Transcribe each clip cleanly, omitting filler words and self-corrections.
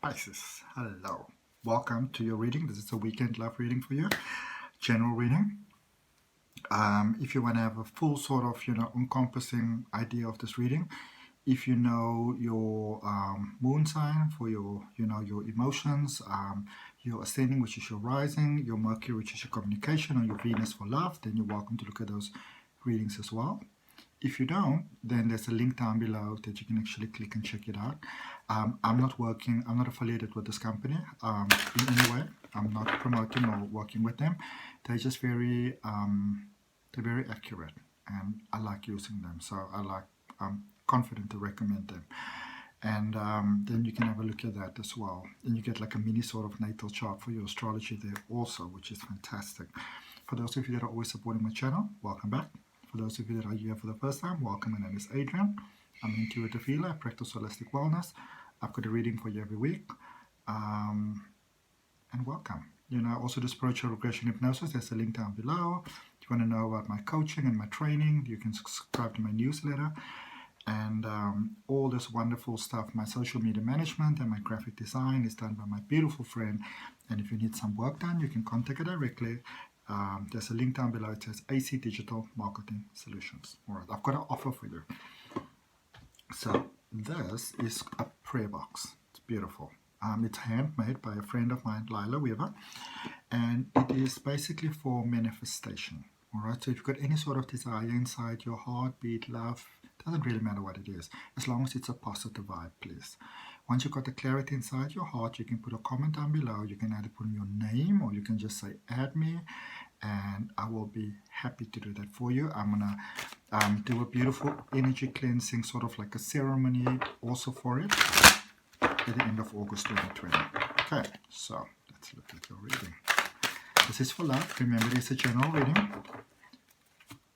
Pisces, hello. Welcome to your reading. This is a weekend love reading for you. General reading. If you want to have a full sort of, encompassing idea of this reading, if you know your moon sign for your, your emotions, your ascending, which is your rising, your Mercury, which is your communication, or your Venus for love, then you're welcome to look at those readings as well. If you don't, then there's a link down below that you can actually click and check it out. I'm not affiliated with this company in any way. I'm not promoting or working with them. They're just very accurate, and I like using them. So I'm confident to recommend them. And then you can have a look at that as well. And you get like a mini sort of natal chart for your astrology there also, which is fantastic. For those of you that are always supporting my channel, welcome back. For those of you that are here for the first time, welcome. My name is Adrian. I'm an intuitive healer. I practice holistic wellness. I've got a reading for you every week. And welcome. Also do spiritual regression hypnosis. There's a link down below. If you want to know about my coaching and my training, you can subscribe to my newsletter. And all this wonderful stuff, my social media management and my graphic design is done by my beautiful friend. And if you need some work done, you can contact her directly. There's a link down below. It says AC Digital Marketing Solutions. All right, I've got an offer for you. So this is a prayer box. It's beautiful. It's handmade by a friend of mine, Lila Weaver, and it is basically for manifestation. All right, so if you've got any sort of desire inside your heartbeat, love, doesn't really matter what it is, as long as it's a positive vibe, please. Once you've got the clarity inside your heart, you can put a comment down below. You can either put in your name or you can just say add me, and I will be happy to do that for you. I'm gonna do a beautiful energy cleansing, sort of like a ceremony also for it at the end of August 2020. Okay, so let's look at your reading. This is for love. Remember, it's a general reading.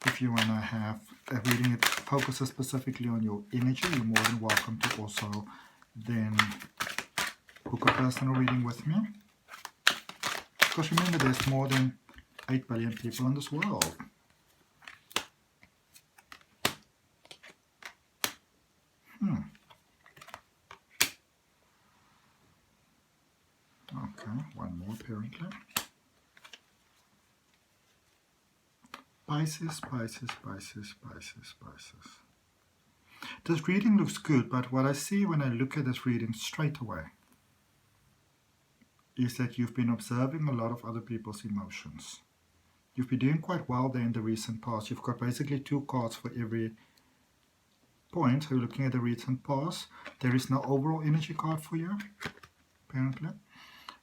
If you want to have a reading that focuses specifically on your energy, you're more than welcome to also then book a personal reading with me. Because remember, there's more than 8 billion people in this world. Okay, one more apparently. Pisces, Pisces, Pisces, Pisces, Pisces. This reading looks good, but what I see when I look at this reading straight away is that you've been observing a lot of other people's emotions. You've been doing quite well there in the recent past. You've got basically 2 cards for every point. So you're looking at the recent past. There is no overall energy card for you, apparently.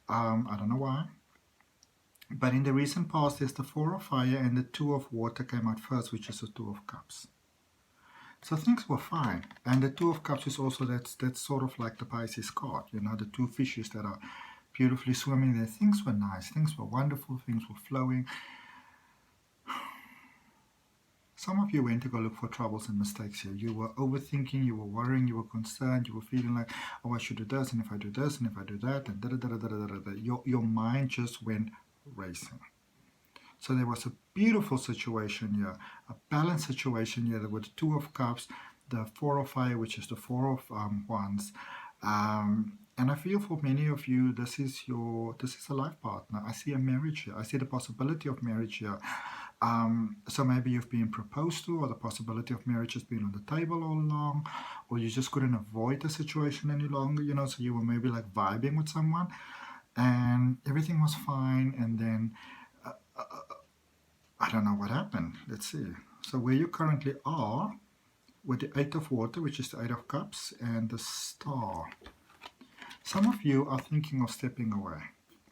I don't know why. But in the recent past, there's the 4 of fire and the 2 of water came out first, which is the 2 of cups. So things were fine. And the 2 of cups is also, that's sort of like the Pisces card. The 2 fishes that are beautifully swimming there. Things were nice. Things were wonderful. Things were flowing. Some of you went to go look for troubles and mistakes here. You were overthinking, you were worrying, you were concerned, you were feeling like, oh, I should do this, and if I do this, and if I do that, and da-da-da-da-da-da-da. Your mind just went racing. So there was a beautiful situation here, a balanced situation here with the 2 of cups, the 4 of fire, which is the 4 of wands. And I feel for many of you, this is a life partner. I see a marriage here. I see the possibility of marriage here. So maybe you've been proposed to, or the possibility of marriage has been on the table all along, or you just couldn't avoid the situation any longer, so you were maybe like vibing with someone and everything was fine, and then I don't know what happened. Let's see. So where you currently are with the 8 of water, which is the 8 of cups, and the star. Some of you are thinking of stepping away.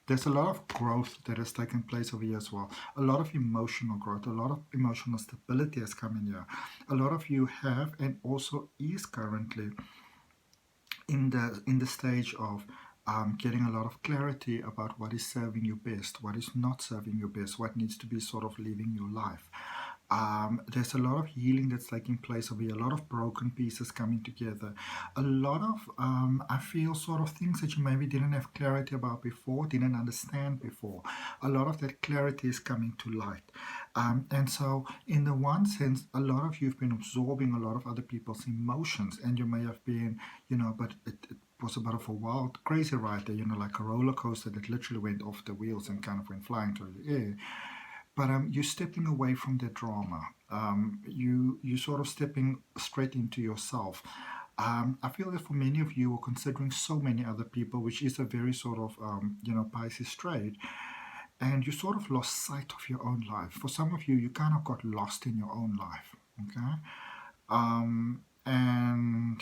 There's a lot of growth that has taken place over here as well. A lot of emotional growth, a lot of emotional stability has come in here. A lot of you have and also is currently in the stage of getting a lot of clarity about what is serving you best, what is not serving you best, what needs to be sort of living your life. There's a lot of healing that's taking place over here, a lot of broken pieces coming together, a lot of, I feel, sort of things that you maybe didn't have clarity about before, didn't understand before. A lot of that clarity is coming to light. And so in the one sense, a lot of you have been absorbing a lot of other people's emotions, and you may have been, but was a bit of a wild, crazy ride there, like a roller coaster that literally went off the wheels and kind of went flying through the air. But you're stepping away from the drama. You sort of stepping straight into yourself. I feel that for many of you are considering so many other people, which is a very sort of, Pisces trait, and you sort of lost sight of your own life. For some of you, you kind of got lost in your own life, okay? And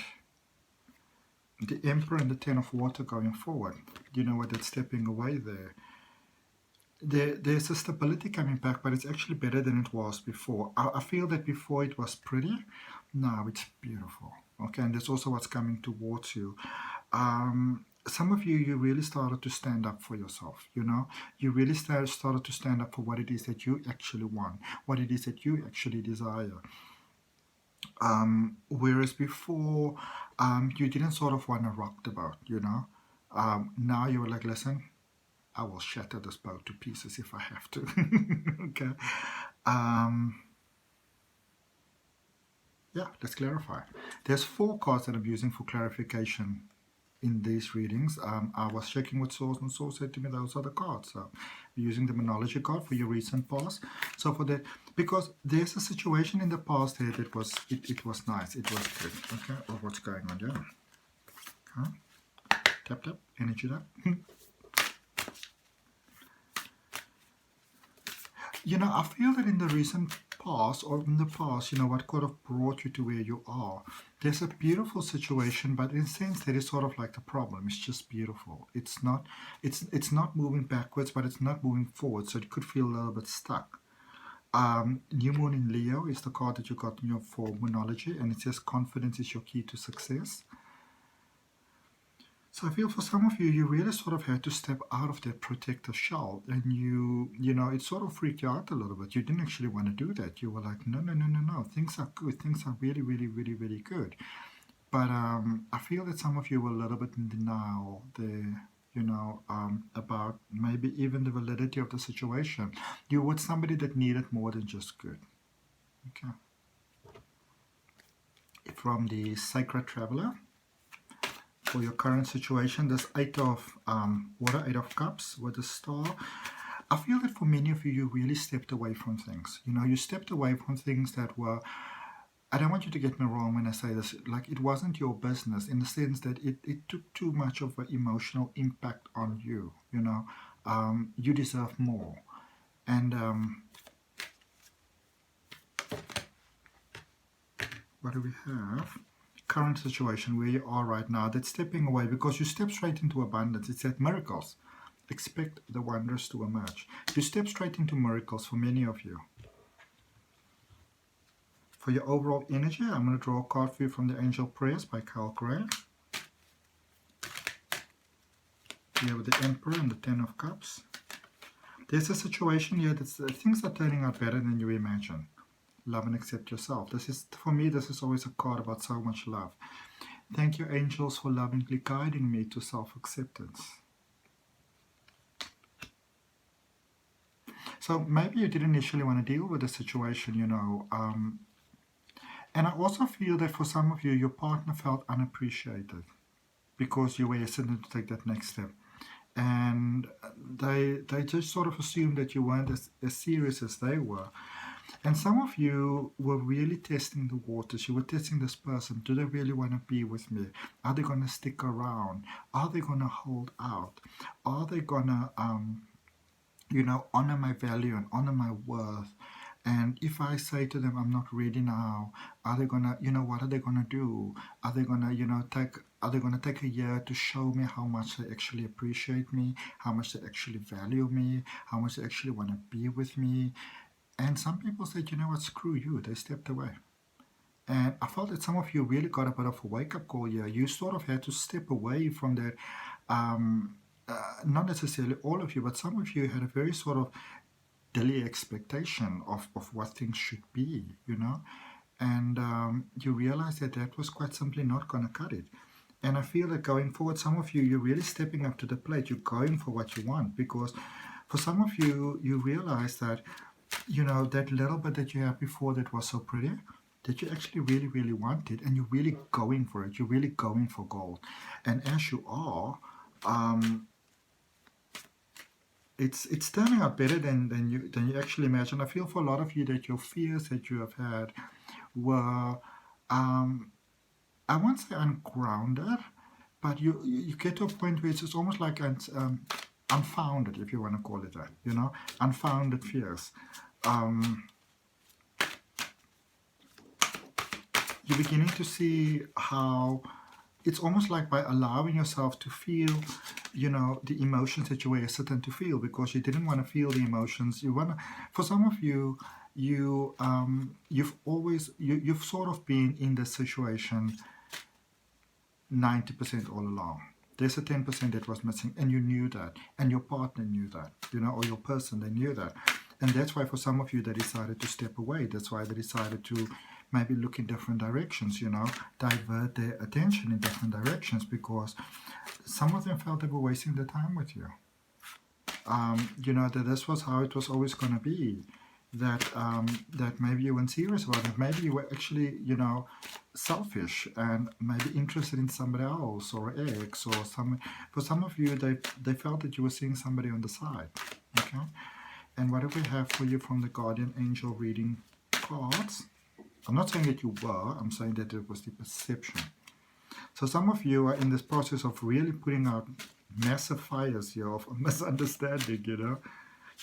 the Emperor and the Ten of Water going forward, what, that's stepping away there. There's a stability coming back, but it's actually better than it was before. I feel that before it was pretty, now it's beautiful. Okay, and that's also what's coming towards you. Some of you really started to stand up for yourself, You really started to stand up for what it is that you actually want, what it is that you actually desire. Whereas before, you didn't sort of want to rock the boat, Now you were like, listen, I will shatter this boat to pieces if I have to. Okay. Yeah, let's clarify. There's 4 cards that I'm using for clarification in these readings. I was checking with Source, and Source said to me those are the cards. So we're using the Moonology card for your recent past. So for that, because there's a situation in the past here that was it was nice, it was good. Okay, or what's going on there? Okay. Tap tap, energy tap. I feel that in the recent past, or in the past, what could have brought you to where you are, there's a beautiful situation, but in a sense that is sort of like the problem. It's just beautiful. It's not moving backwards, but it's not moving forward, so it could feel a little bit stuck. New Moon in Leo is the card that you got for Moonology, and it says confidence is your key to success. So I feel for some of you, you really sort of had to step out of that protective shell, and it sort of freaked you out a little bit. You didn't actually want to do that. You were like, no, things are good. Things are really, really, really, really good. But I feel that some of you were a little bit in denial there, about maybe even the validity of the situation. You were somebody that needed more than just good. Okay. From the Sacred Traveler. For your current situation, this 8 of Water, 8 of Cups with a star. I feel that for many of you, you really stepped away from things. You stepped away from things that were, I don't want you to get me wrong when I say this, like it wasn't your business, in the sense that it took too much of an emotional impact on you, you deserve more. And what do we have? Current situation where you are right now, that's stepping away, because you step straight into abundance. It said miracles. Expect the wonders to emerge. You step straight into miracles for many of you. For your overall energy, I'm going to draw a card for you from the Angel Prayers by Kyle Gray. Here with the Emperor and the 10 of Cups. There's a situation here that things are turning out better than you imagine. Love and accept yourself. This is, for me, this is always a card about so much love. Thank you, angels, for lovingly guiding me to self-acceptance. So maybe you didn't initially want to deal with the situation, and I also feel that for some of you, your partner felt unappreciated because you were hesitant to take that next step. And they just sort of assumed that you weren't as serious as they were. And some of you were really testing the waters. You were testing this person. Do they really want to be with me? Are they going to stick around? Are they going to hold out? Are they going to, honor my value and honor my worth? And if I say to them, I'm not ready now, are they going to, what are they going to do? Are they going to, take a year to show me how much they actually appreciate me, how much they actually value me, how much they actually want to be with me? And some people said, you know what, screw you. They stepped away. And I felt that some of you really got a bit of a wake-up call here. You sort of had to step away from that. Not necessarily all of you, but some of you had a very sort of daily expectation of what things should be, And you realized that that was quite simply not going to cut it. And I feel that going forward, some of you, you're really stepping up to the plate. You're going for what you want, because for some of you, you realize that, that little bit that you had before that was so pretty, that you actually really, really want it, and you're really going for it. You're really going for gold. And as you are, it's turning out better than you actually imagine. I feel for a lot of you that your fears that you have had were, I won't say ungrounded, but you get to a point where it's just almost like unfounded, if you want to call it that, unfounded fears. You're beginning to see how it's almost like by allowing yourself to feel, the emotions that you were hesitant to feel because you didn't want to feel the emotions. For some of you, you've sort of been in this situation 90% all along. There's a 10% that was missing, and you knew that, and your partner knew that, or your person, they knew that. And that's why for some of you, they decided to step away. That's why they decided to maybe look in different directions, divert their attention in different directions, because some of them felt they were wasting their time with you. That this was how it was always going to be. That maybe you weren't serious about it. Maybe you were actually, selfish and maybe interested in somebody else or ex or some. For some of you, they felt that you were seeing somebody on the side. Okay. And what do we have for you from the Guardian Angel reading cards? I'm not saying that you were. I'm saying that it was the perception. So some of you are in this process of really putting out massive fires here of misunderstanding. You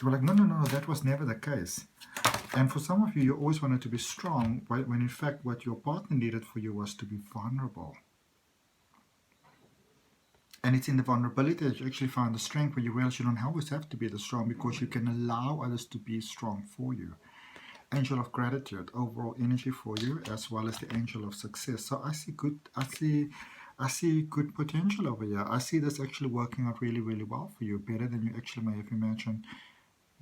were like, no, that was never the case. And for some of you, you always wanted to be strong, when in fact what your partner needed for you was to be vulnerable. And it's in the vulnerability that you actually find the strength, where you realize you don't always have to be the strong, because you can allow others to be strong for you. Angel of Gratitude, overall energy for you, as well as the Angel of Success. So I see good potential over here. I see this actually working out really, really well for you, better than you actually may have imagined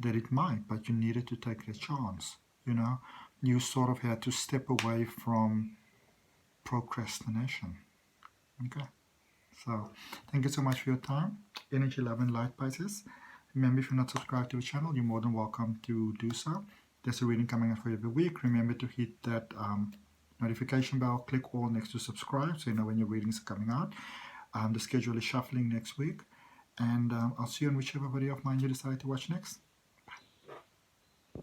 that it might, but you needed to take the chance. You sort of had to step away from procrastination. Okay. So thank you so much for your time. Energy, love, and light, Pisces. Remember, if you're not subscribed to the channel, you're more than welcome to do so. There's a reading coming out for you every week. Remember to hit that notification bell, click all next to subscribe, so you know when your readings are coming out. The schedule is shuffling next week, and I'll see you on whichever video of mine you decide to watch next.